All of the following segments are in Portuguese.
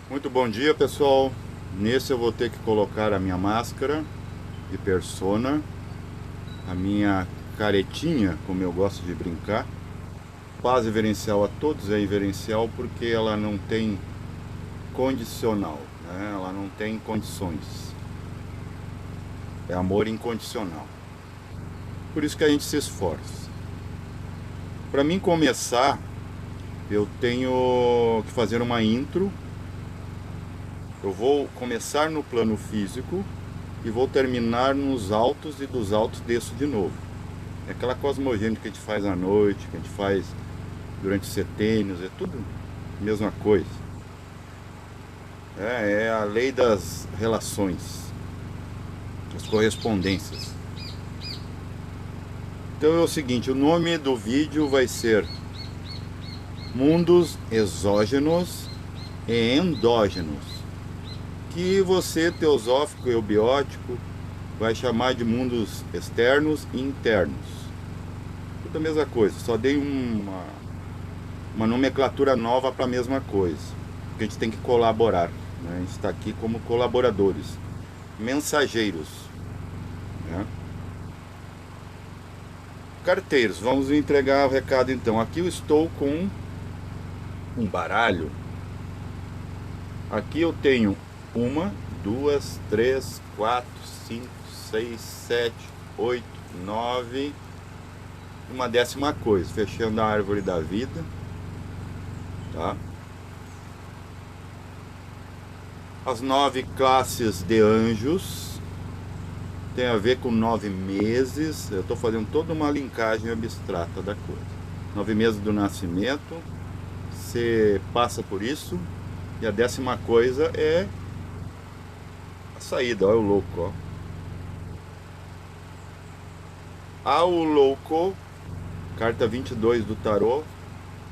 Muito bom dia, pessoal. Nesse eu vou ter que colocar a minha máscara de persona, a minha caretinha, como eu gosto de brincar. Paz reverencial a todos, é reverencial porque ela não tem condicional, né? Ela não tem condições. É amor incondicional. Por isso que a gente se esforça. Para mim começar, eu tenho que fazer uma intro. Eu vou começar no plano físico e vou terminar nos altos, e dos altos desço de novo. É aquela cosmogênica que a gente faz à noite, que a gente faz durante setênios, é tudo a mesma coisa. É a lei das relações, das correspondências. Então é o seguinte, o nome do vídeo vai ser Mundos Exógenos e Endógenos, que você, teosófico e eubiótico, vai chamar de mundos externos e internos. Tudo a mesma coisa, só dei uma nomenclatura nova para a mesma coisa. Porque a gente tem que colaborar, né? A gente está aqui como colaboradores, mensageiros, né? Carteiros, vamos entregar o recado então. Aqui eu estou com um baralho. Aqui eu tenho uma, duas, três, quatro, cinco, seis, sete, oito, nove. Uma décima coisa, fechando a árvore da vida, tá? As 9 classes de anjos tem a ver com 9 meses. Eu estou fazendo toda uma linkagem abstrata da coisa. 9 meses do nascimento, você passa por isso. E a décima coisa é a saída, olha o louco, ó. Ao louco, carta 22 do tarô,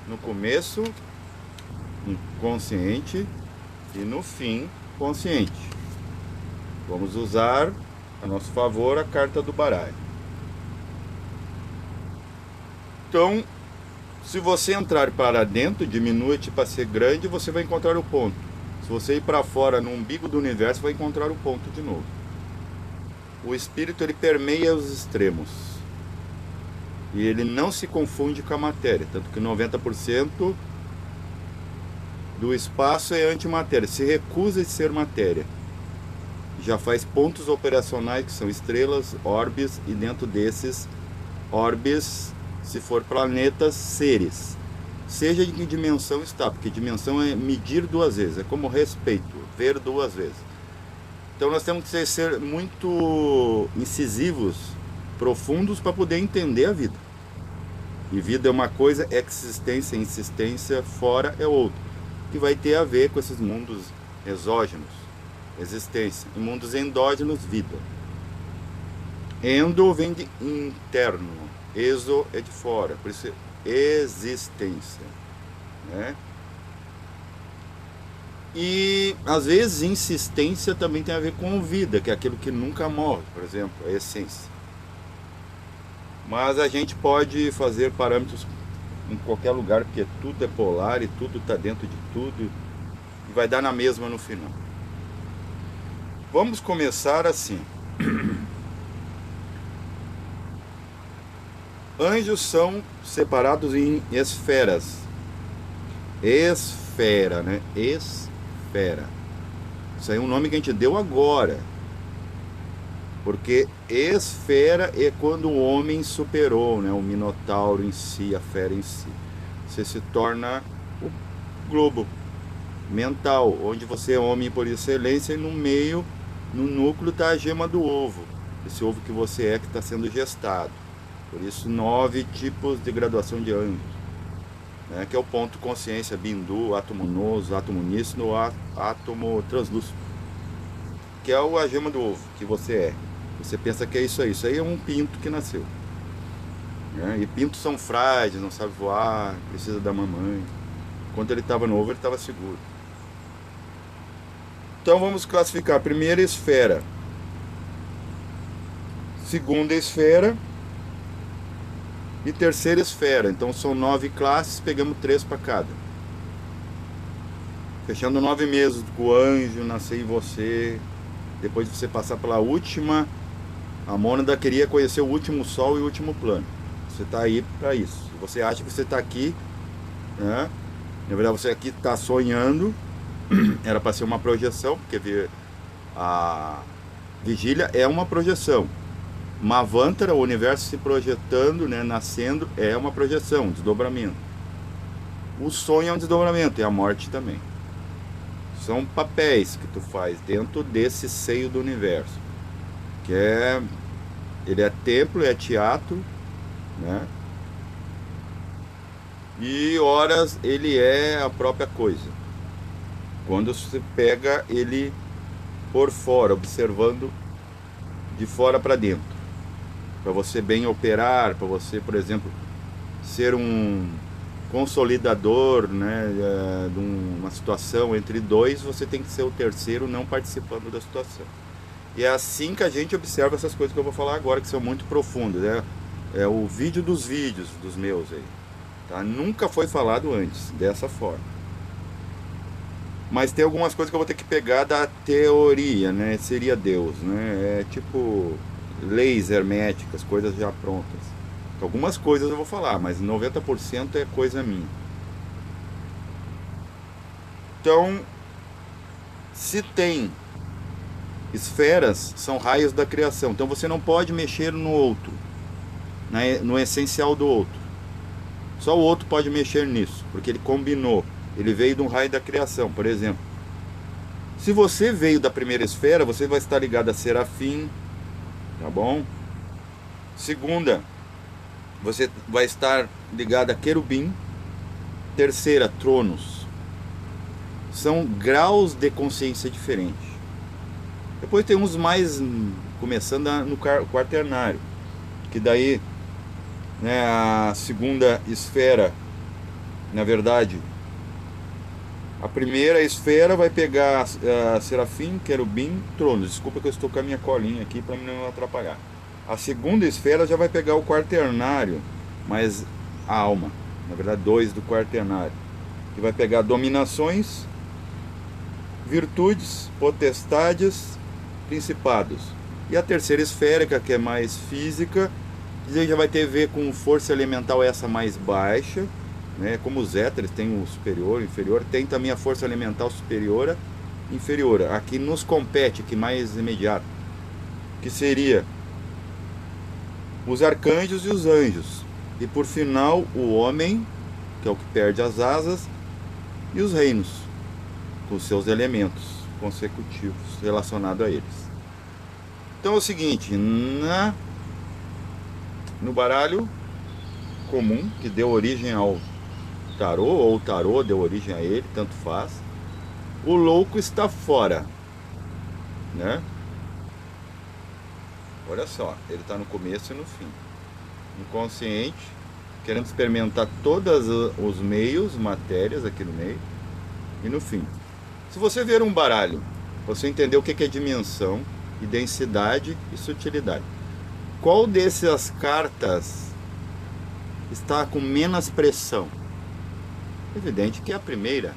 no começo, inconsciente, e no fim, consciente. Vamos usar a nosso favor a carta do baralho. Então, se você entrar para dentro, diminui-te para ser grande, você vai encontrar o ponto. Se você ir para fora, no umbigo do universo, vai encontrar o ponto de novo. O espírito, ele permeia os extremos. E ele não se confunde com a matéria. Tanto que 90% do espaço é antimatéria. Se recusa de ser matéria. Já faz pontos operacionais, que são estrelas, orbes, e dentro desses orbes, se for planetas, seres. Seja de que dimensão está, porque dimensão é medir duas vezes, é como respeito, ver duas vezes. Então nós temos que ser muito incisivos, profundos, para poder entender a vida. E vida é uma coisa, existência, insistência, fora é outra, que vai ter a ver com esses mundos exógenos, existência, e mundos endógenos, vida. Endo vem de interno, exo é de fora, por isso existência, né? E às vezes insistência também tem a ver com vida, que é aquilo que nunca morre, por exemplo, a essência. Mas a gente pode fazer parâmetros em qualquer lugar, porque tudo é polar e tudo está dentro de tudo, e vai dar na mesma no final. Vamos começar assim. Anjos são separados em esferas. Esfera, né? Esfera. Isso aí é um nome que a gente deu agora. Porque esfera é quando o homem superou, né? O minotauro em si, a fera em si. Você se torna o globo mental, onde você é homem por excelência, e no meio, no núcleo, está a gema do ovo. Esse ovo que você é, que está sendo gestado. Por isso, 9 tipos de graduação de anjos, né? Que é o ponto consciência, bindu, átomo noso, átomo nícido, átomo translúcido, que é a gema do ovo que você é. Você pensa que é isso aí. Isso aí é um pinto que nasceu, né? E pintos são frágeis, não sabe voar, precisa da mamãe. Quando ele estava no ovo, ele estava seguro. Então vamos classificar a primeira esfera, segunda esfera e terceira esfera. Então são 9 classes, pegamos 3 para cada. fechando 9 meses com o anjo nascer em você, depois de você passar pela última, a mônada queria conhecer o último sol e o último plano. Você está aí para isso. Você acha que você está aqui, né? Na verdade você aqui está sonhando, era para ser uma projeção, porque a vigília é uma projeção. Mavantara, o universo se projetando, né, nascendo, é uma projeção, um desdobramento. O sonho é um desdobramento, e a morte também. São papéis que tu faz dentro desse seio do universo. Ele é templo, é teatro, né? E horas ele é a própria coisa. Quando você pega ele por fora, observando de fora para dentro. Para você bem operar, para você, por exemplo, ser um consolidador, né, de uma situação entre dois, você tem que ser o terceiro não participando da situação. E é assim que a gente observa essas coisas que eu vou falar agora, que são muito profundas, né? É o vídeo dos vídeos dos meus aí, tá? Nunca foi falado antes dessa forma. Mas tem algumas coisas que eu vou ter que pegar da teoria, né? Seria Deus, né? É tipo leis herméticas, coisas já prontas. Algumas coisas eu vou falar, mas 90% é coisa minha. Então, se tem esferas, são raios da criação. Então você não pode mexer no outro, né? No essencial do outro. Só o outro pode mexer nisso, porque ele combinou. Ele veio de um raio da criação, por exemplo. Se você veio da primeira esfera, você vai estar ligado a Serafim, tá bom? Segunda, você vai estar ligado a Querubim. Terceira, Tronos. São graus de consciência diferentes. Depois tem uns mais, começando no quaternário, que daí, né, a segunda esfera, na verdade, a primeira esfera vai pegar Serafim, Querubim, Tronos. Desculpa que eu estou com a minha colinha aqui para não atrapalhar. A segunda esfera já vai pegar o quaternário, mas a alma, na verdade 2 do quaternário, que vai pegar dominações, virtudes, potestades, principados. E a terceira esférica, que é mais física, já vai ter a ver com força elemental, essa mais baixa, né? Como os éteres tem o superior, o inferior, tem também a força elemental superior, inferior. Aqui nos compete, que mais imediato, que seria os arcanjos e os anjos. E por final, o homem, que é o que perde as asas, e os reinos, com seus elementos consecutivos relacionados a eles. Então é o seguinte, no baralho comum, que deu origem ao tarô, ou o tarô deu origem a ele, tanto faz, o louco está fora, né? Olha só, ele está no começo e no fim. Inconsciente, querendo experimentar todos os meios, matérias aqui no meio, e no fim. Se você ver um baralho, você entender o que é dimensão, e densidade e sutilidade. Qual dessas cartas está com menos pressão? Evidente que é a primeira.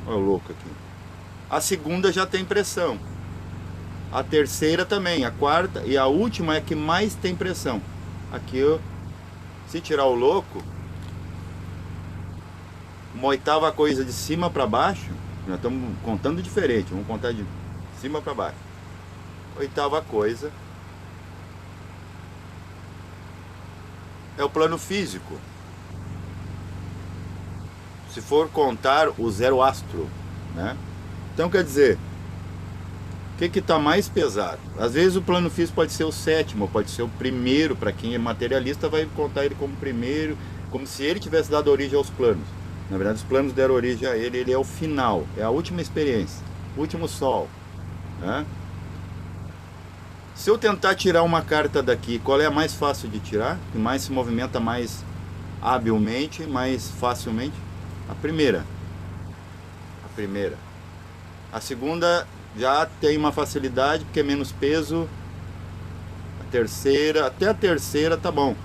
Olha o louco aqui. A segunda já tem pressão. A terceira também. A quarta e a última é que mais tem pressão. Aqui, se tirar o louco, uma oitava coisa de cima para baixo, nós estamos contando diferente. Vamos contar de cima para baixo. Oitava coisa é o plano físico. Se for contar o zero astro, né? Então quer dizer, o que está mais pesado? Às vezes o plano físico pode ser o sétimo, pode ser o primeiro. Para quem é materialista vai contar ele como primeiro, como se ele tivesse dado origem aos planos. Na verdade os planos deram origem a ele, ele é o final, é a última experiência, o último sol, né? Se eu tentar tirar uma carta daqui, qual é a mais fácil de tirar? Que mais se movimenta mais habilmente, mais facilmente? A primeira. A primeira. A segunda já tem uma facilidade, porque é menos peso. A terceira, até a terceira tá bom.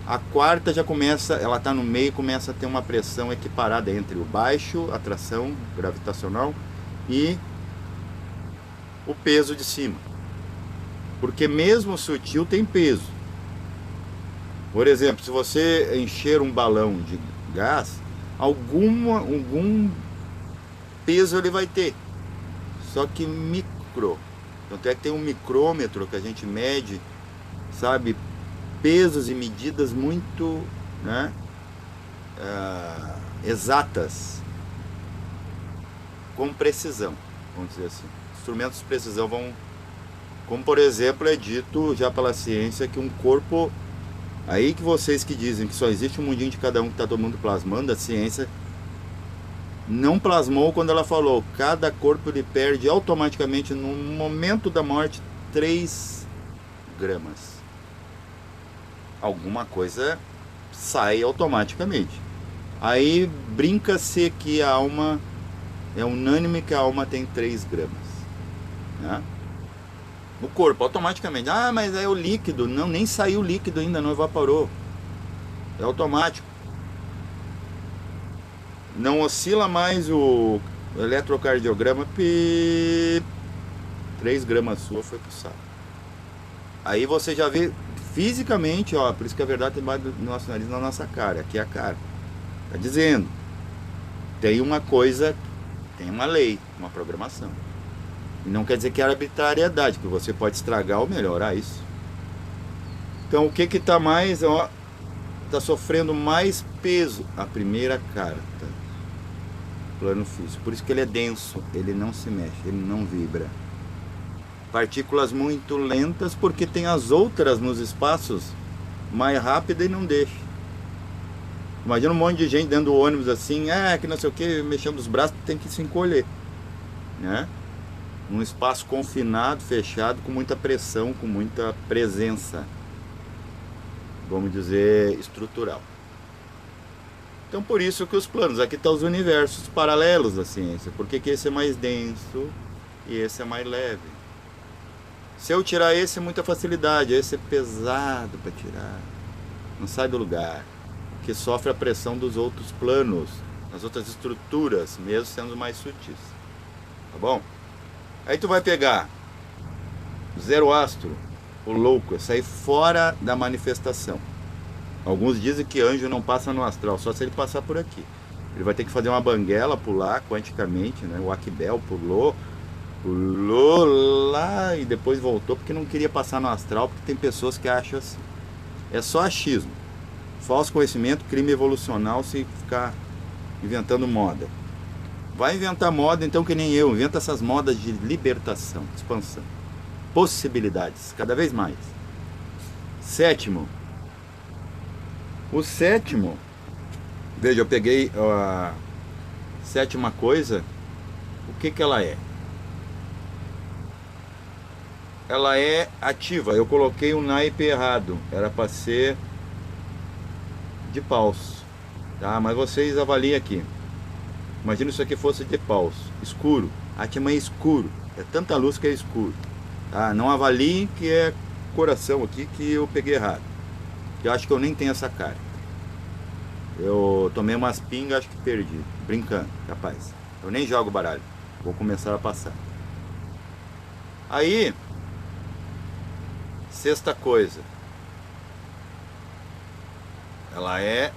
A quarta já começa, ela está no meio, começa a ter uma pressão equiparada entre o baixo, atração gravitacional, e o peso de cima. Porque mesmo o sutil tem peso. Por exemplo, se você encher um balão de gás, algum peso ele vai ter. Só que micro. Tanto é que tem um micrômetro que a gente mede, sabe, pesos e medidas muito, né, exatas, com precisão, vamos dizer assim. Instrumentos de precisão vão, como por exemplo é dito já pela ciência que um corpo, aí que vocês que dizem que só existe um mundinho de cada um que está todo mundo plasmando, a ciência não plasmou quando ela falou, cada corpo ele perde automaticamente no momento da morte 3 gramas. Alguma coisa sai automaticamente. Aí brinca-se que a alma, é unânime que a alma tem 3 gramas, né? No corpo, automaticamente. Ah, mas é o líquido. Não, nem saiu o líquido ainda, não evaporou. É automático. Não oscila mais o eletrocardiograma. 3 gramas sua foi pro saco. Aí você já vê fisicamente, ó, por isso que a verdade tem mais do nosso nariz na nossa cara. Aqui é a cara. Tá dizendo. Tem uma coisa, tem uma lei, uma programação. E não quer dizer que é arbitrariedade, que você pode estragar ou melhorar isso. Então o que que tá mais, ó, tá sofrendo mais peso? A primeira carta, plano físico. Por isso que ele é denso, ele não se mexe, ele não vibra. Partículas muito lentas, porque tem as outras nos espaços mais rápidas e não deixa. Imagina um monte de gente dentro do ônibus assim, que não sei o que, mexendo os braços, tem que se encolher, né? Num espaço confinado, fechado, com muita pressão, com muita presença, vamos dizer, estrutural. Então por isso que os planos, aqui estão os universos paralelos da ciência, porque que esse é mais denso e esse é mais leve. Se eu tirar esse é muita facilidade, esse é pesado para tirar, não sai do lugar, porque sofre a pressão dos outros planos, das outras estruturas, mesmo sendo mais sutis, tá bom? Aí tu vai pegar zero astro, o louco, sair fora da manifestação. Alguns dizem que anjo não passa no astral, só se ele passar por aqui. Ele vai ter que fazer uma banguela, pular quanticamente, né? O Akbel pulou lá e depois voltou porque não queria passar no astral, porque tem pessoas que acham assim. É só achismo. Falso conhecimento, crime evolucional, se ficar inventando moda. Vai inventar moda então que nem eu, inventa essas modas de libertação, expansão, possibilidades, cada vez mais. Sétimo. O sétimo, veja, eu peguei a sétima coisa, o que que ela é? Ela é ativa, eu coloquei o naipe errado, era para ser de paus, tá? Mas vocês avaliem aqui. Imagina se isso aqui fosse de paus, escuro, Atman é escuro, é tanta luz que é escuro, tá? Não avaliem que é coração aqui que eu peguei errado, que eu acho que eu nem tenho essa carta. Eu tomei umas pingas, acho que perdi, brincando, capaz. Eu nem jogo baralho, vou começar a passar. Aí, sexta coisa, ela é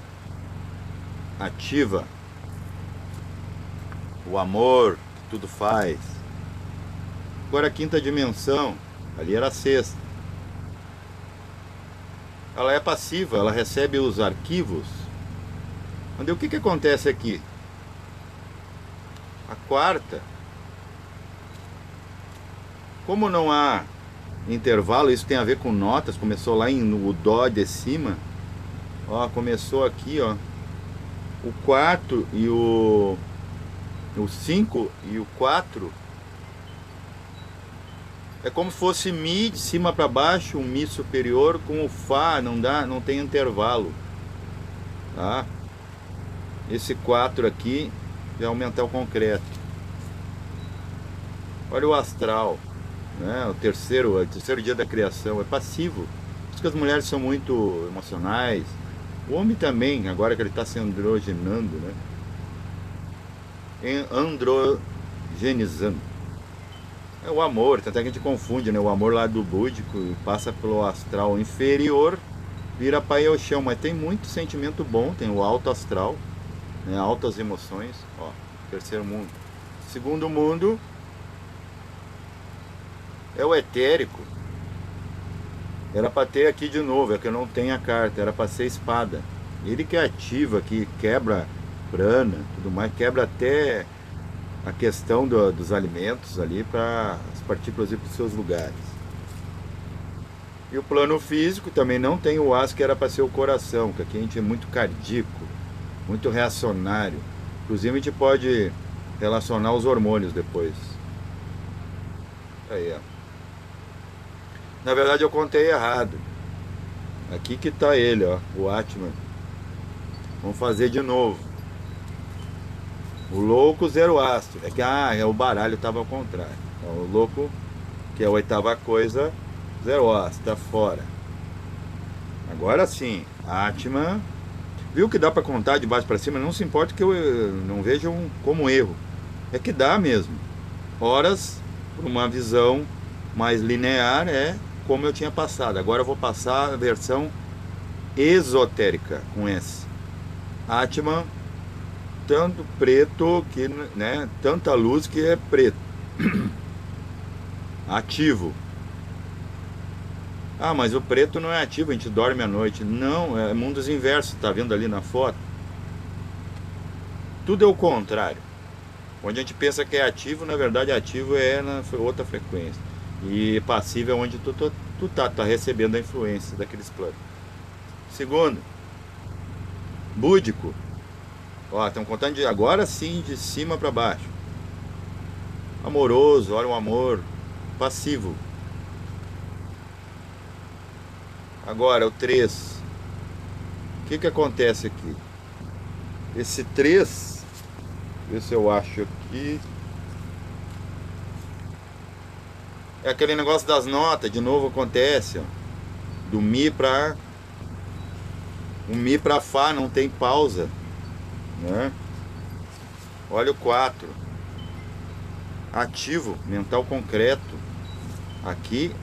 ativa. O amor que tudo faz. Agora a quinta dimensão, ali era a sexta. Ela é passiva, ela recebe os arquivos. Onde o que acontece aqui? A quarta, como não há intervalo, isso tem a ver com notas, começou lá no dó de cima. Ó, começou aqui, ó. O 4 e o 5 e o 4 é como se fosse Mi de cima para baixo, um Mi superior com o Fá, não tem intervalo, tá? Esse 4 aqui vai aumentar o concreto. Olha o astral, né? O terceiro dia da criação é passivo. Por isso que as mulheres são muito emocionais, O homem também, agora que ele está se androgenando, né? Androgenizando. É o amor, tanto é que a gente confunde, né? O amor lá do búdico e passa pelo astral inferior, vira pai ao chão, mas tem muito sentimento bom, tem o alto astral, né? Altas emoções, ó, terceiro mundo. Segundo mundo é o etérico. Era para ter aqui de novo, é que eu não tenho a carta, era para ser espada. Ele que é ativa, que quebra prana, tudo mais, quebra até a questão dos alimentos ali para as partículas ir para os seus lugares. E o plano físico também não tem o as que era para ser o coração, que aqui a gente é muito cardíaco, muito reacionário. Inclusive a gente pode relacionar os hormônios depois. Aí, ó. Na verdade eu contei errado. Aqui que tá ele, ó, o Atman. Vamos fazer de novo. O louco, zero astro. É que o baralho estava ao contrário. Então, o louco, que é a oitava coisa, zero astro, tá fora. Agora sim, Atman. Viu que dá para contar de baixo para cima? Não se importa que eu não vejo como erro. É que dá mesmo. Horas, por uma visão mais linear, é como eu tinha passado. Agora eu vou passar a versão esotérica com S. Atman, tanto preto que, né, tanta luz que é preto. Ativo. Ah, mas o preto não é ativo, a gente dorme à noite. Não, é mundos inversos, tá vendo ali na foto? Tudo é o contrário. Onde a gente pensa que é ativo, na verdade ativo é na outra frequência. E passivo é onde tu tá recebendo a influência daqueles planos. Segundo, búdico. Ó, estamos contando agora sim, de cima para baixo. Amoroso, olha o amor. Passivo. Agora, o 3. O que acontece aqui? Esse 3, ver se eu acho aqui. É aquele negócio das notas, de novo acontece, ó. Do Mi para o Mi para Fá não tem pausa, né? Olha o 4. Ativo, mental concreto. Aqui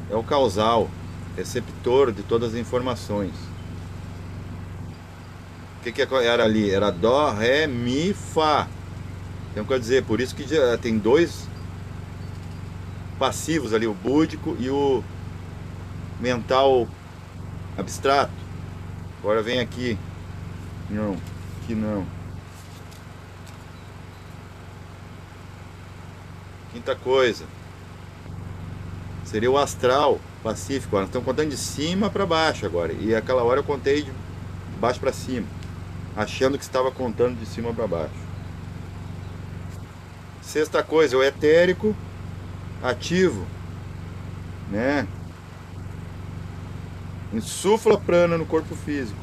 é o causal, receptor de todas as informações. O que era ali? Era Dó, Ré, Mi, Fá. Então quer dizer, por isso que já tem dois passivos ali, o búdico e o mental abstrato. Agora vem aqui. Não, aqui não. Quinta coisa seria o astral pacífico. Nós estamos contando de cima para baixo agora. E aquela hora eu contei de baixo para cima, achando que estava contando de cima para baixo. Sexta coisa, o etérico ativo, né? Insufla prana no corpo físico,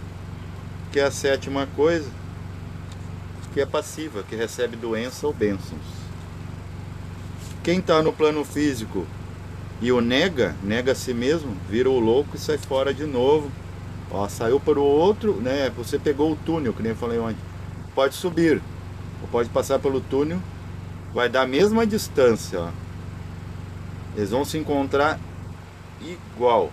que é a sétima coisa, que é passiva, que recebe doença ou bênçãos. Quem está no plano físico e o nega a si mesmo, vira o louco e sai fora de novo. Ó, saiu para o outro, né? Você pegou o túnel, que nem eu falei ontem. Pode subir, ou pode passar pelo túnel, vai dar a mesma distância, ó. Eles vão se encontrar igual,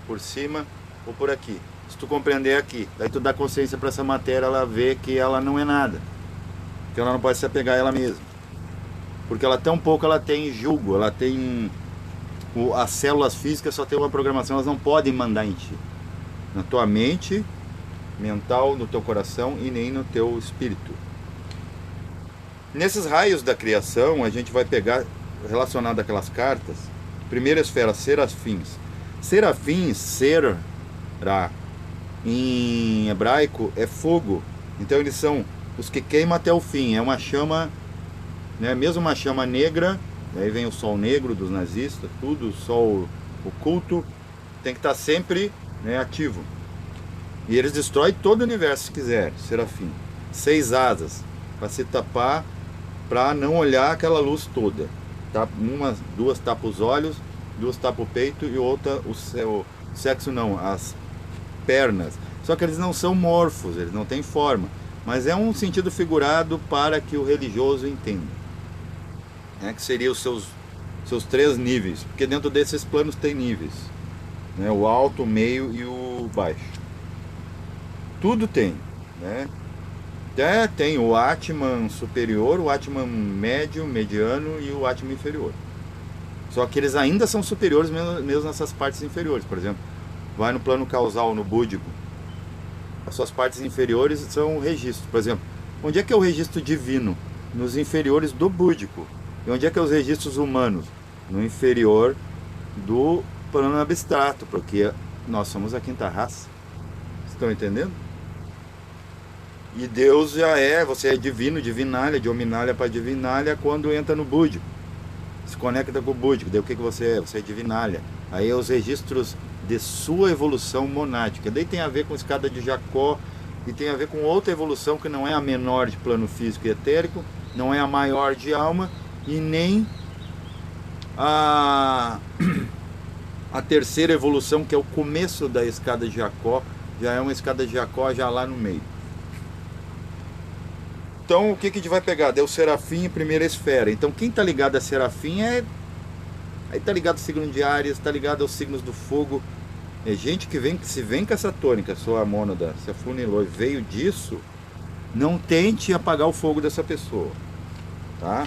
por cima ou por aqui. Se tu compreender aqui, daí tu dá consciência para essa matéria, ela vê que ela não é nada, que ela não pode se apegar a ela mesma, porque ela tão pouco ela tem julgo, ela tem as células físicas só tem uma programação, elas não podem mandar em ti, na tua mente mental, no teu coração e nem no teu espírito. Nesses raios da criação a gente vai pegar relacionado àquelas cartas. Primeira esfera, serafins. Serafins, será, em hebraico é fogo. Então eles são os que queimam até o fim. É uma chama, né? Mesmo uma chama negra. Aí vem o sol negro dos nazistas, tudo, o sol oculto. Tem que estar sempre, né, ativo. E eles destroem todo o universo se quiser. Serafim. 6 asas para se tapar, para não olhar aquela luz toda. Duas tapa os olhos, 2 tapa o peito e outra o sexo não, as pernas. Só que eles não são morfos, eles não têm forma. Mas é um sentido figurado para que o religioso entenda. Que seria os seus 3 níveis. Porque dentro desses planos tem níveis. Né? O alto, o meio e o baixo. Tudo tem. Né? Até tem o Atman superior, o Atman médio, mediano e o Atman inferior. Só que eles ainda são superiores mesmo nessas partes inferiores. Por exemplo, vai no plano causal, no búdico. As suas partes inferiores são registros. Por exemplo, onde é que é o registro divino? Nos inferiores do búdico. E onde é que é os registros humanos? No inferior do plano abstrato, porque nós somos a 5ª raça. Estão entendendo? E Deus já você é divino, divinália, de hominália para divinália quando entra no búdico. Se conecta com o búdico, daí o que você é? Você é divinália. Aí é os registros de sua evolução monádica. Daí tem a ver com a escada de Jacó e tem a ver com outra evolução que não é a menor de plano físico e etérico, não é a maior de alma e nem a terceira evolução, que é o começo da escada de Jacó, já é uma escada de Jacó já lá no meio. Então o que a gente vai pegar? Deu Serafim em primeira esfera. Então quem está ligado a Serafim aí está ligado ao signo de Áries, está ligado aos signos do fogo. É gente que se vem com essa tônica, sua mônada, se afunilou e veio disso, não tente apagar o fogo dessa pessoa, tá?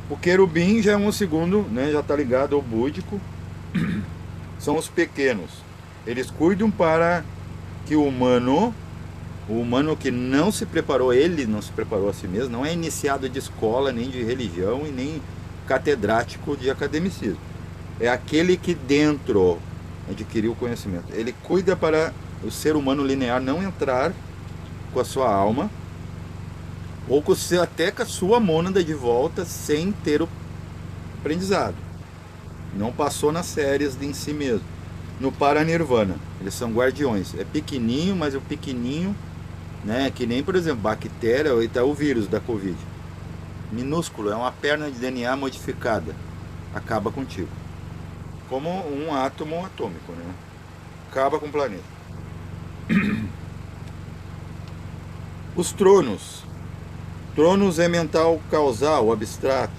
O querubim já é um segundo, né, já está ligado ao búdico. São os pequenos. Eles cuidam para que o humano que não se preparou, ele não se preparou a si mesmo, não é iniciado de escola, nem de religião e nem catedrático de academicismo. É aquele que dentro adquiriu o conhecimento. Ele cuida para o ser humano linear não entrar com a sua alma ou até com a sua mônada de volta sem ter o aprendizado. Não passou nas séries de em si mesmo. No Paranirvana, eles são guardiões. É pequenininho, mas o pequenininho, né, que nem, por exemplo, bactéria ou até o vírus da Covid. Minúsculo, é uma perna de DNA modificada. Acaba contigo. Como um átomo atômico, né? Acaba com o planeta. Os tronos. Tronos é mental causal, abstrato.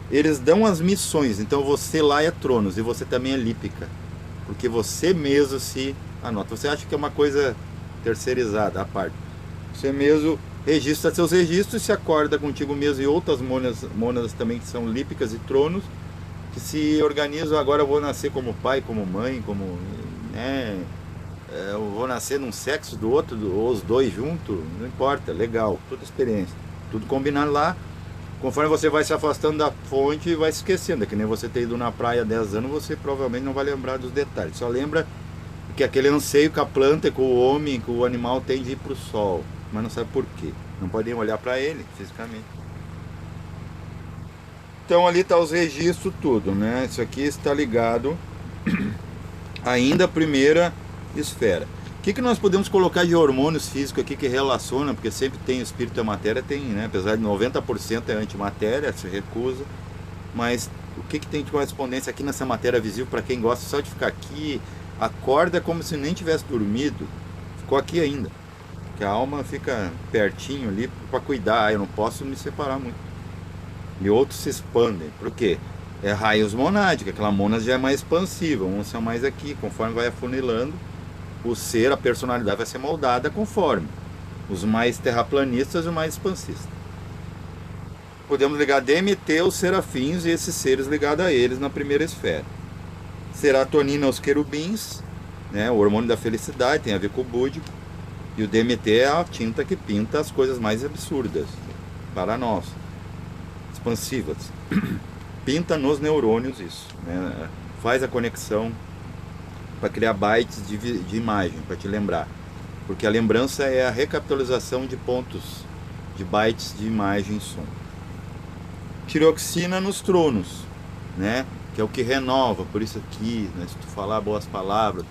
Eles dão as missões. Então você lá é tronos e você também é lípica. Porque você mesmo se anota. Você acha que é uma coisa terceirizada, à parte. Você mesmo registra seus registros, se acorda contigo mesmo e outras mônadas também que são lípicas e tronos, que se organizam. Agora eu vou nascer como pai, como mãe, como, né, eu vou nascer num sexo do outro, ou os dois juntos, não importa, legal, tudo experiência, tudo combinado lá. Conforme você vai se afastando da fonte e vai se esquecendo. É que nem você ter ido na praia há 10 anos, você provavelmente não vai lembrar dos detalhes, só lembra que aquele anseio que a planta, que o homem, que o animal tem de ir para o sol, mas não sabe por quê, não podem olhar para ele fisicamente. Então ali está os registros, tudo, né? Isso aqui está ligado ainda à primeira esfera. O que nós podemos colocar de hormônios físicos aqui que relaciona, porque sempre tem o espírito e a matéria, tem, né? Apesar de 90% é antimatéria, se recusa, mas o que tem de correspondência aqui nessa matéria visível, para quem gosta só de ficar aqui, acorda como se nem tivesse dormido, ficou aqui ainda, que a alma fica pertinho ali para cuidar. Eu não posso me separar muito. E outros se expandem. Por quê? É raios monádicos, aquela mônada já é mais expansiva, uns são mais aqui, conforme vai afunilando, o ser, a personalidade vai ser moldada conforme. Os mais terraplanistas e os mais expansistas. Podemos ligar DMT aos serafins e esses seres ligados a eles na primeira esfera. Serotonina aos querubins, né, o hormônio da felicidade, tem a ver com o búdico. E o DMT é a tinta que pinta as coisas mais absurdas para nós, expansivas. Pinta nos neurônios isso, né? Faz a conexão para criar bytes de imagem, para te lembrar. Porque a lembrança é a recapitalização de pontos, de bytes de imagem e som. Tiroxina nos tronos, né? Que é o que renova, por isso aqui, né? Se tu falar boas palavras,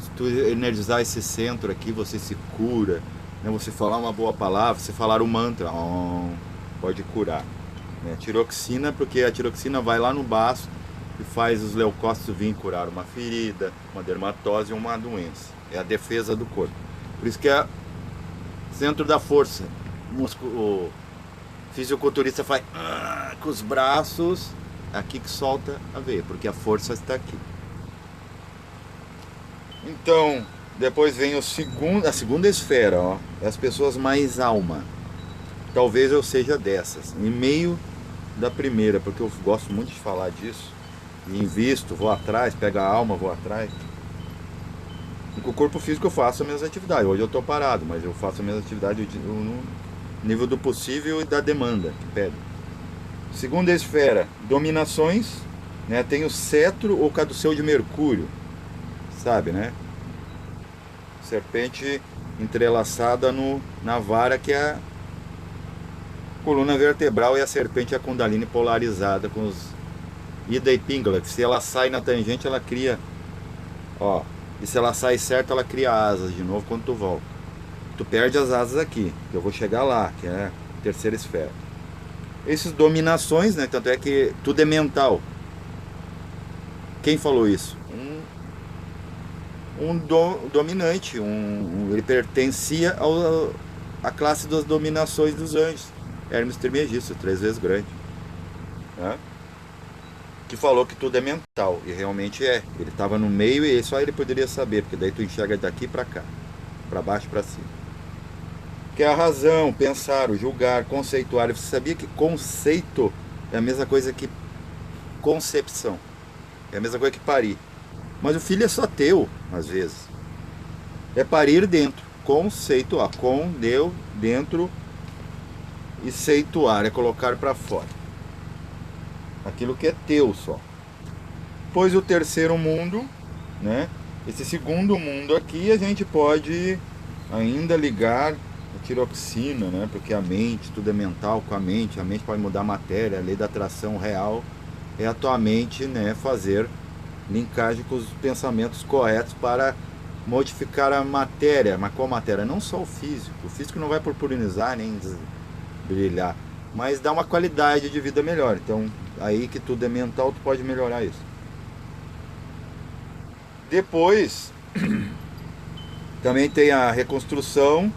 se tu energizar esse centro aqui, você se cura, né? Você falar uma boa palavra, você falar o mantra, pode curar. Né? Tiroxina, porque a tiroxina vai lá no baço e faz os leucócitos virem curar uma ferida, uma dermatose ou uma doença. É a defesa do corpo. Por isso que é centro da força. O fisiculturista faz com os braços, aqui que solta a veia, porque a força está aqui. Então, depois vem a segunda esfera, ó, é as pessoas mais alma. Talvez eu seja dessas, em meio da primeira, porque eu gosto muito de falar disso. E invisto, vou atrás, pego a alma, vou atrás. E com o corpo físico eu faço as minhas atividades. Hoje eu estou parado, mas eu faço as minhas atividades no nível do possível e da demanda que pede. Segunda esfera, dominações, né? Tem o cetro ou caduceu de Mercúrio, sabe, né? Serpente entrelaçada na vara, que é a coluna vertebral, e a serpente é a Kundalini polarizada com os Ida e Pingala, que se ela sai na tangente ela cria, ó, e se ela sai certo ela cria asas de novo quando tu volta. Tu perde as asas aqui, que eu vou chegar lá, que é a terceira esfera. Essas dominações, né, tanto é que tudo é mental. Quem falou isso? Dominante, ele pertencia à classe das dominações dos anjos. Hermes Trismegisto, 3 vezes grande, né? Que falou que tudo é mental, e realmente é. Ele estava no meio e só ele poderia saber, porque daí tu enxerga daqui para cá, para baixo e para cima. Que é a razão, pensar, o julgar, conceituar. Você sabia que conceito é a mesma coisa que concepção? É a mesma coisa que parir. Mas o filho é só teu, às vezes. É parir dentro. Conceituar. Com, deu, dentro. E ceituar é colocar para fora. Aquilo que é teu só. Pois o terceiro mundo, né? Esse segundo mundo aqui a gente pode ainda ligar a tiroxina, né? Porque a mente, tudo é mental com a mente pode mudar a matéria, a lei da atração real é a tua mente, né, fazer linkagem com os pensamentos corretos para modificar a matéria. Mas qual matéria? Não só o físico não vai purpurinizar nem brilhar, mas dá uma qualidade de vida melhor. Então aí que tudo é mental, tu pode melhorar isso. Depois também tem a reconstrução,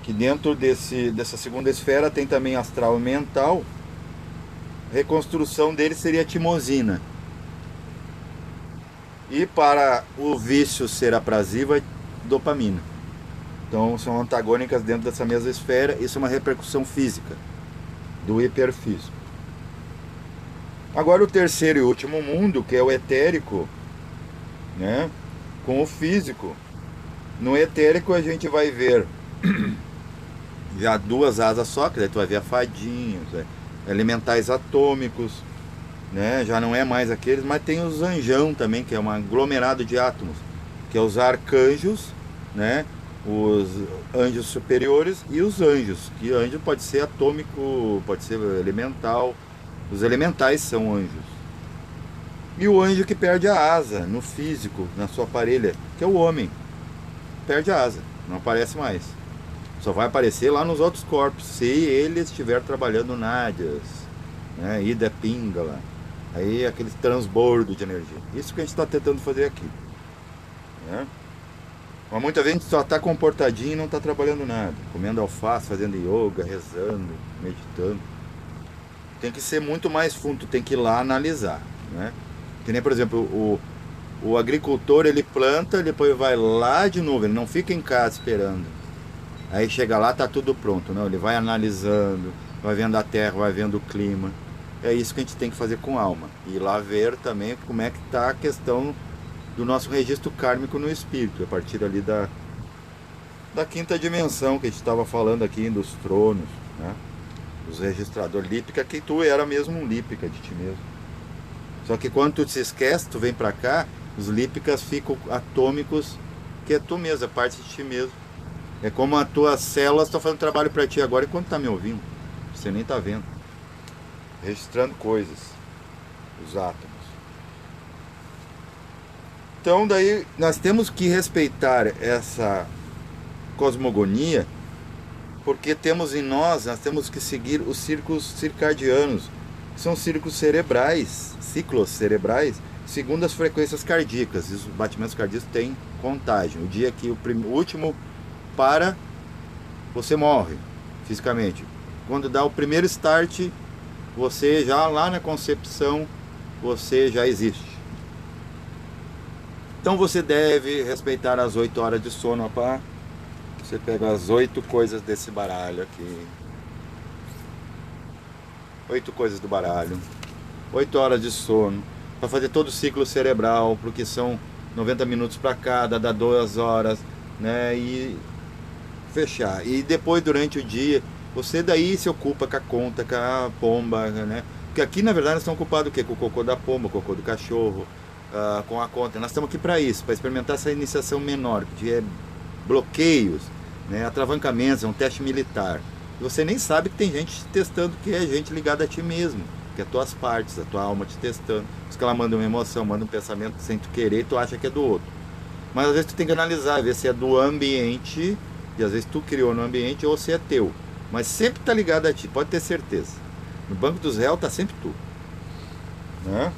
que dentro dessa segunda esfera tem também astral e mental. Reconstrução dele seria a timosina. E para o vício ser aprazível, é dopamina. Então são antagônicas dentro dessa mesma esfera. Isso é uma repercussão física do hiperfísico. Agora o terceiro e último mundo, que é o etérico, né, com o físico. No etérico a gente vai ver já 2 asas só, que daí tu vai ver a fadinha, elementais atômicos, né? Já não é mais aqueles, mas tem os anjão também, que é um aglomerado de átomos, que é os arcanjos, né? Os anjos superiores e os anjos, que anjo pode ser atômico, pode ser elemental. Os elementais são anjos. E o anjo que perde a asa no físico, na sua parelha, que é o homem, perde a asa, não aparece mais. Só vai aparecer lá nos outros corpos, se ele estiver trabalhando nádias, né? Ida Pingala, aí aquele transbordo de energia. Isso que a gente está tentando fazer aqui, né? Mas muita gente só está comportadinho e não está trabalhando nada, comendo alface, fazendo yoga, rezando, meditando. Tem que ser muito mais fundo, tem que ir lá analisar, né? Que nem, por exemplo, o agricultor, ele planta, depois vai lá de novo, ele não fica em casa esperando. Aí chega lá, tá tudo pronto, não? Ele vai analisando, vai vendo a terra, vai vendo o clima. É isso que a gente tem que fazer com a alma. E lá ver também como é que tá a questão do nosso registro kármico no espírito, a partir ali da quinta dimensão que a gente estava falando aqui, dos tronos, né? Os registradores lípica, que tu era mesmo um lípica de ti mesmo. Só que quando tu se esquece, tu vem pra cá, os lípicas ficam atômicos, que é tu mesmo, é parte de ti mesmo. É como as tuas células estão fazendo trabalho para ti agora enquanto tá me ouvindo. Você nem tá vendo. Registrando coisas. Os átomos. Então daí nós temos que respeitar essa cosmogonia, porque temos em nós temos que seguir os círculos circadianos, que são ciclos cerebrais, segundo as frequências cardíacas. E os batimentos cardíacos têm contagem. O dia que o último para, você morre fisicamente. Quando dá o primeiro start, você já lá na concepção, você já existe. Então você deve respeitar as 8 horas de sono, rapaz. Você pega as 8 coisas desse baralho aqui. 8 coisas do baralho. 8 horas de sono. Para fazer todo o ciclo cerebral, porque são 90 minutos para cada, dá 2 horas, né? E fechar. E depois, durante o dia, você daí se ocupa com a conta, com a pomba, né? Porque aqui, na verdade, nós estamos ocupados o quê? Com o cocô da pomba, com o cocô do cachorro, com a conta. Nós estamos aqui para isso, para experimentar essa iniciação menor, que é bloqueios, né? Atravancamentos, é um teste militar. E você nem sabe que tem gente te testando, que é gente ligada a ti mesmo, que é as tuas partes, a tua alma te testando. Por isso que ela manda uma emoção, manda um pensamento sem tu querer, tu acha que é do outro. Mas às vezes tu tem que analisar, ver se é do ambiente, e às vezes tu criou no ambiente, ou se é teu. Mas sempre tá ligado a ti, pode ter certeza. No banco dos réus tá sempre tu, né?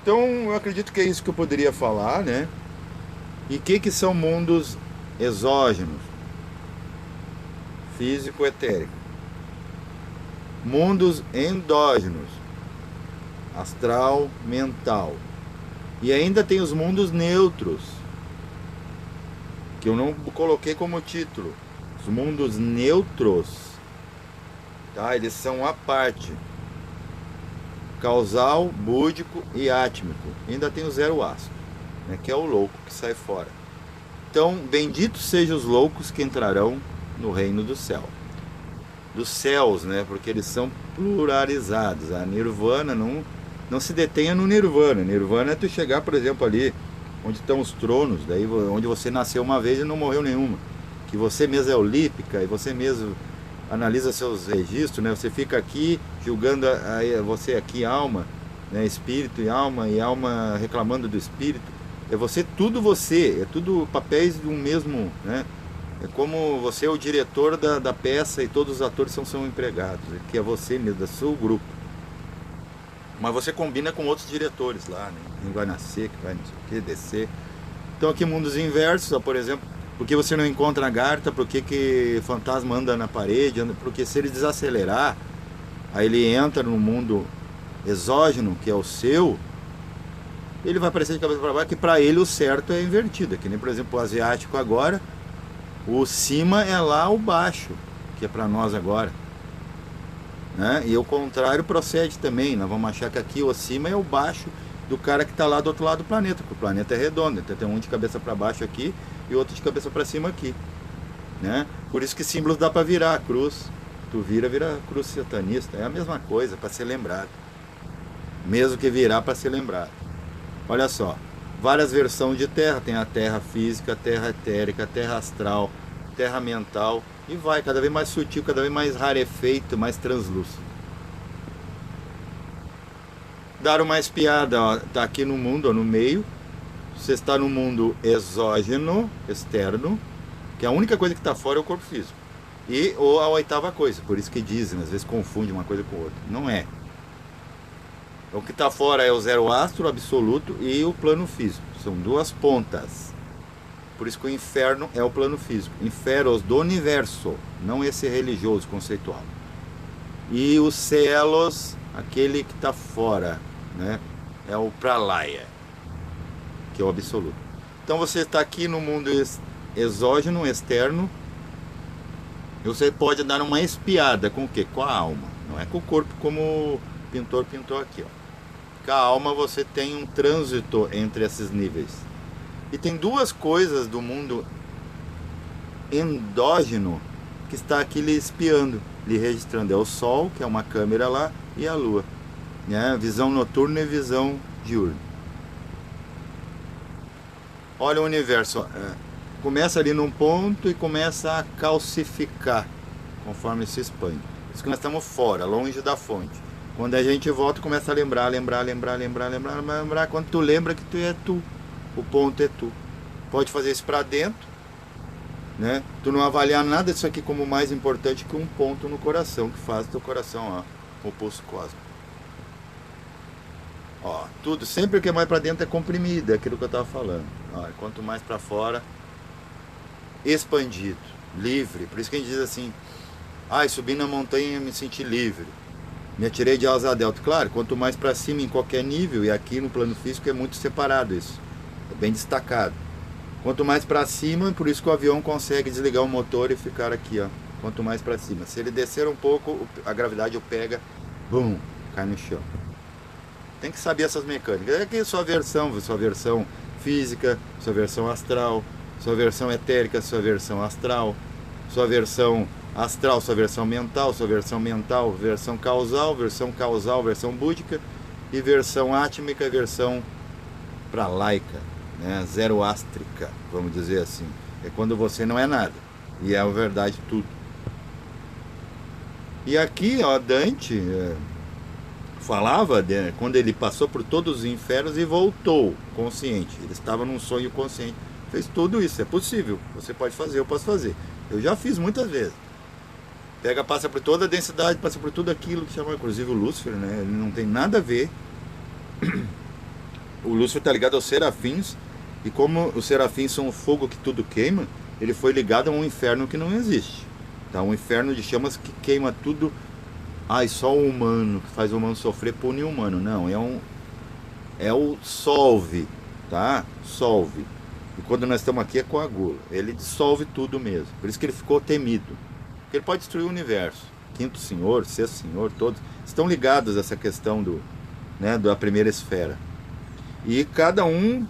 Então eu acredito que é isso que eu poderia falar, né? E o que são mundos exógenos? Físico, etérico. Mundos endógenos, astral, mental. E ainda tem os mundos neutros, que eu não coloquei como título. Os mundos neutros, tá? Eles são a parte. Causal, búdico e átmico. Ainda tem o zero astro, né? Que é o louco que sai fora. Então, benditos sejam os loucos que entrarão no reino do céu. Dos céus, né? Porque eles são pluralizados. A nirvana não se detenha no nirvana. Nirvana é tu chegar, por exemplo, ali onde estão os tronos, daí onde você nasceu uma vez e não morreu nenhuma. Que você mesmo é olímpica e você mesmo analisa seus registros, né? Você fica aqui julgando você aqui, alma, né? Espírito e alma reclamando do espírito. É você, é tudo papéis de um mesmo, né? É como você é o diretor da peça e todos os atores são empregados, que é você mesmo, do seu grupo. Mas você combina com outros diretores lá, né? Quem vai nascer, que vai não sei o que, descer. Então aqui mundos inversos, ó, por exemplo, por que você não encontra a garta, por que fantasma anda na parede, porque se ele desacelerar, aí ele entra no mundo exógeno, que é o seu, ele vai aparecer de cabeça para baixo, que para ele o certo é invertido, que nem por exemplo o asiático agora, o cima é lá o baixo, que é para nós agora, né? E o contrário procede também, nós vamos achar que aqui o cima é o baixo do cara que está lá do outro lado do planeta, porque o planeta é redondo, então tem um de cabeça para baixo aqui e outro de cabeça para cima aqui, né? Por isso que símbolos dá para virar a cruz, tu vira cruz satanista, é a mesma coisa, para ser lembrado, mesmo que virar para ser lembrado. Olha só, várias versões de terra, tem a terra física, a terra etérica, a terra astral, terra mental, e vai cada vez mais sutil, cada vez mais rarefeito, mais translúcido. Dar uma espiada, ó, tá aqui no mundo, ó, no meio. Você está no mundo exógeno, externo, que a única coisa que está fora é o corpo físico. Ou a oitava coisa, por isso que dizem, às vezes confunde uma coisa com outra. Não é. O que está fora é o zero astro absoluto e o plano físico. São duas pontas. Por isso que o inferno é o plano físico. Inferos do universo, não esse religioso conceitual. E os celos, aquele que está fora, né? É o pralaya, que é o absoluto. Então você está aqui no mundo exógeno, externo. E você pode dar uma espiada com o quê? Com a alma. Não é com o corpo como o pintor pintou aqui, ó. Com a alma você tem um trânsito entre esses níveis. E tem duas coisas do mundo endógeno que está aqui lhe espiando, lhe registrando. É o Sol, que é uma câmera lá, e a Lua, né? Visão noturna e visão diurna. Olha o universo, começa ali num ponto e começa a calcificar conforme se expande. Por isso que nós estamos fora, longe da fonte. Quando a gente volta, começa a lembrar. Quando tu lembra que tu é tu, o ponto é tu. Pode fazer isso para dentro, né? Tu não avaliar nada disso aqui como mais importante que um ponto no coração, que faz teu coração, ó, o pulso cósmico. Ó, tudo, sempre que é mais para dentro é comprimido, é aquilo que eu estava falando. Ó, quanto mais para fora, expandido, livre. Por isso que a gente diz assim, subi na montanha e me senti livre. Me atirei de asa delta. Claro, quanto mais para cima em qualquer nível, e aqui no plano físico é muito separado isso. É bem destacado. Quanto mais para cima, por isso que o avião consegue desligar o motor e ficar aqui, ó. Quanto mais para cima. Se ele descer um pouco, a gravidade o pega, bum, cai no chão. Tem que saber essas mecânicas. É que sua versão física, sua versão astral, sua versão etérica, sua versão astral, sua versão astral, sua versão mental, versão causal, versão búdica e versão átmica, versão pralaica, né? Zeroástrica, vamos dizer assim. É quando você não é nada e é a verdade tudo. E aqui, ó, Dante falava quando ele passou por todos os infernos e voltou consciente. Ele estava num sonho consciente. Fez tudo isso, é possível. Você pode fazer, eu posso fazer. Eu já fiz muitas vezes. Passa por toda a densidade, passa por tudo aquilo que chama, inclusive o Lúcifer, né? Ele não tem nada a ver. O Lúcifer está ligado aos serafins, e como os serafins são o fogo que tudo queima, ele foi ligado a um inferno que não existe. Tá? Um inferno de chamas que queima tudo. Só o humano, que faz o humano sofrer, pune o humano. Não, é o solve, tá? Solve. E quando nós estamos aqui é coagula. Ele dissolve tudo mesmo. Por isso que ele ficou temido. Porque ele pode destruir o universo. Quinto senhor, sexto senhor, todos estão ligados a essa questão da primeira esfera. E cada um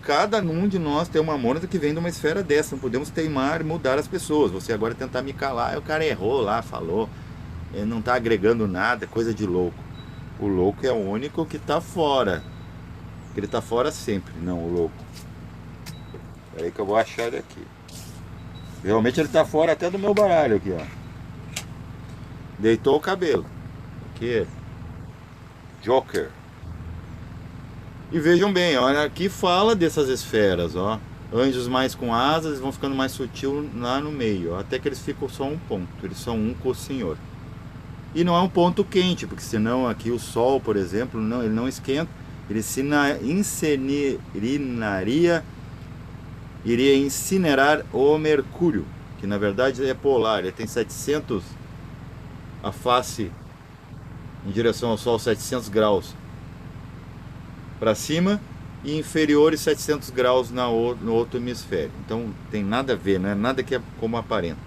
de nós tem uma mônada que vem de uma esfera dessa. Não podemos teimar e mudar as pessoas. Você agora tentar me calar, o cara errou lá, falou. Ele não está agregando nada, coisa de louco. O louco é o único que está fora. Ele está fora sempre, não o louco. Espera aí que eu vou achar ele aqui. Realmente ele está fora até do meu baralho aqui, ó. Deitou o cabelo. Aqui. Joker. E vejam bem, olha, aqui fala dessas esferas, ó. Anjos mais com asas, eles vão ficando mais sutil lá no meio, ó, até que eles ficam só um ponto. Eles são um com o Senhor. E não é um ponto quente, porque senão aqui o Sol, por exemplo, ele não esquenta. Ele iria incinerar o Mercúrio, que na verdade é polar. Ele tem 700, a face em direção ao Sol, 700 graus para cima e inferiores 700 graus no outro hemisfério. Então tem nada a ver, não é nada que é como aparenta.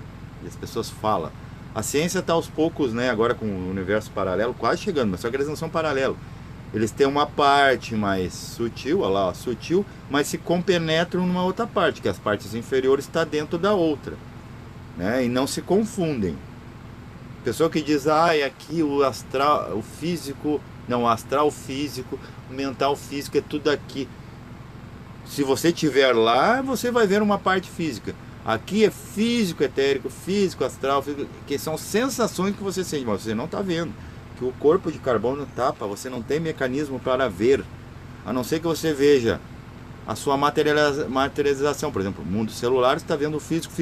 E as pessoas falam. A ciência está aos poucos, né, agora com o universo paralelo, quase chegando, mas só que eles não são paralelos. Eles têm uma parte mais sutil, olha lá, ó, sutil, mas se compenetram numa outra parte, que as partes inferiores estão dentro da outra, né, e não se confundem. Pessoa que diz, aqui o astral, o físico, não, o astral físico, o mental físico é tudo aqui. Se você estiver lá, você vai ver uma parte física. Aqui é físico etérico, físico astral, que são sensações que você sente, mas você não está vendo. Que o corpo de carbono tapa, você não tem mecanismo para ver. A não ser que você veja a sua materialização. Por exemplo, o mundo celular está vendo o físico.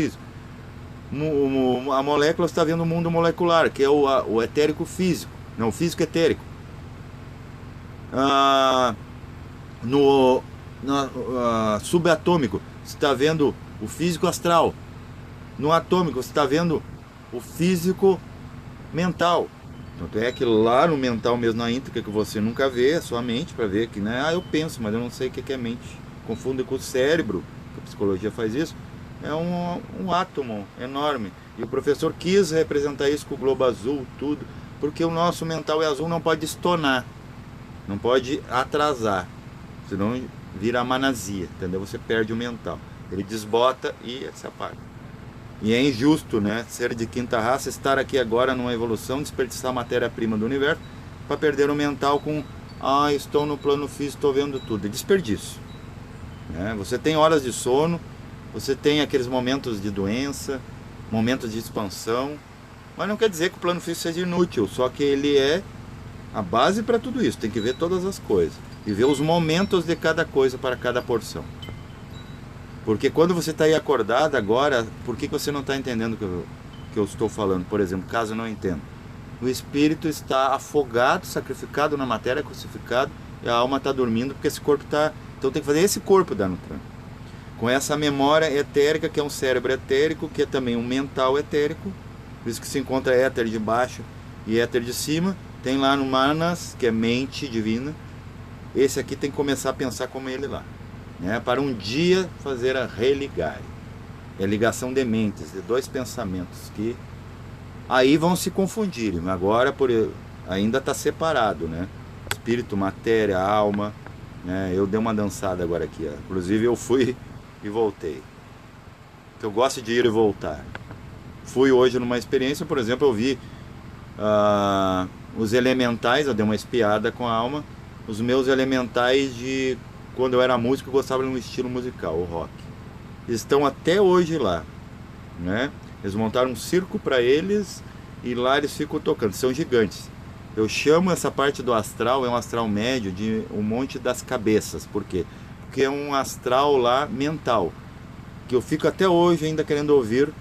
A molécula está vendo o mundo molecular, que é o etérico físico, não, o físico etérico. No subatômico, você está vendo o físico astral. No atômico, você está vendo o físico mental. Tanto é que lá no mental mesmo, na íntrica, que você nunca vê, a sua mente, para ver que, né, eu penso, mas eu não sei o que é mente. Confundo com o cérebro, que a psicologia faz isso. É um átomo enorme. E o professor quis representar isso com o globo azul, tudo, porque o nosso mental é azul, não pode estonar, não pode atrasar, senão vira amanasia, entendeu? Você perde o mental. Ele desbota e se apaga. E é injusto, né? Ser de quinta raça, estar aqui agora numa evolução, desperdiçar a matéria-prima do universo para perder o mental com estou no plano físico, estou vendo tudo. É desperdício, né? Você tem horas de sono, você tem aqueles momentos de doença, momentos de expansão, mas não quer dizer que o plano físico seja inútil, só que ele é a base para tudo isso. Tem que ver todas as coisas e ver os momentos de cada coisa para cada porção. Porque quando você está aí acordado agora, por que você não está entendendo o que eu estou falando? Por exemplo, caso não entenda. O espírito está afogado, sacrificado na matéria, crucificado, e a alma está dormindo porque esse corpo está... Então tem que fazer esse corpo dar no tranco. Com essa memória etérica, que é um cérebro etérico, que é também um mental etérico, por isso que se encontra éter de baixo e éter de cima. Tem lá no Manas, que é mente divina. Esse aqui tem que começar a pensar como ele lá, né? Para um dia fazer a religar. É ligação de mentes, de dois pensamentos que aí vão se confundir. Agora ainda está separado, né? Espírito, matéria, alma, né? Eu dei uma dançada agora aqui, ó. Inclusive eu fui e voltei. Eu gosto de ir e voltar. Fui hoje numa experiência, por exemplo, eu vi os elementais, eu dei uma espiada com a alma, os meus elementais de quando eu era músico, eu gostava de um estilo musical, o rock. Eles estão até hoje lá, né? Eles montaram um circo para eles e lá eles ficam tocando, são gigantes. Eu chamo essa parte do astral, é um astral médio, de um monte das cabeças. Por quê? Porque é um astral lá mental, que eu fico até hoje ainda querendo ouvir,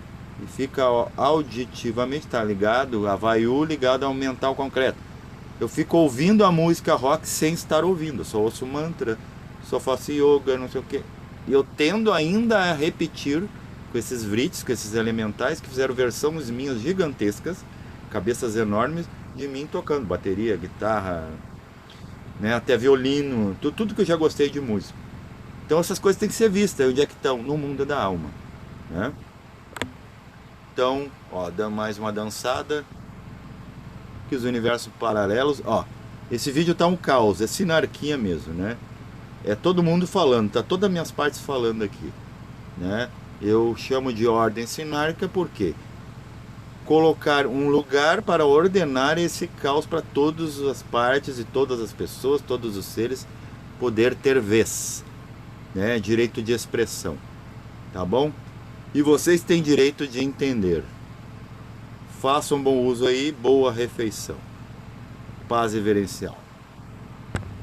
e fica auditivamente, tá ligado, a vaiu ligado ao mental concreto. Eu fico ouvindo a música rock sem estar ouvindo, eu só ouço mantra, só faço yoga, não sei o que. E eu tendo ainda a repetir com esses vrits, com esses elementais que fizeram versões minhas gigantescas, cabeças enormes, de mim tocando bateria, guitarra, né, até violino, tudo que eu já gostei de música. Então essas coisas têm que ser vistas, onde é que estão? No mundo da alma, né? Então, ó, dá mais uma dançada, que os universos paralelos, ó, esse vídeo tá um caos, é sinarquia mesmo, né? É todo mundo falando, tá todas as minhas partes falando aqui, né? Eu chamo de ordem sinárquica porque colocar um lugar para ordenar esse caos para todas as partes e todas as pessoas, todos os seres poder ter vez, né? Direito de expressão, tá bom? E vocês têm direito de entender. Façam bom uso aí, boa refeição. Paz reverencial.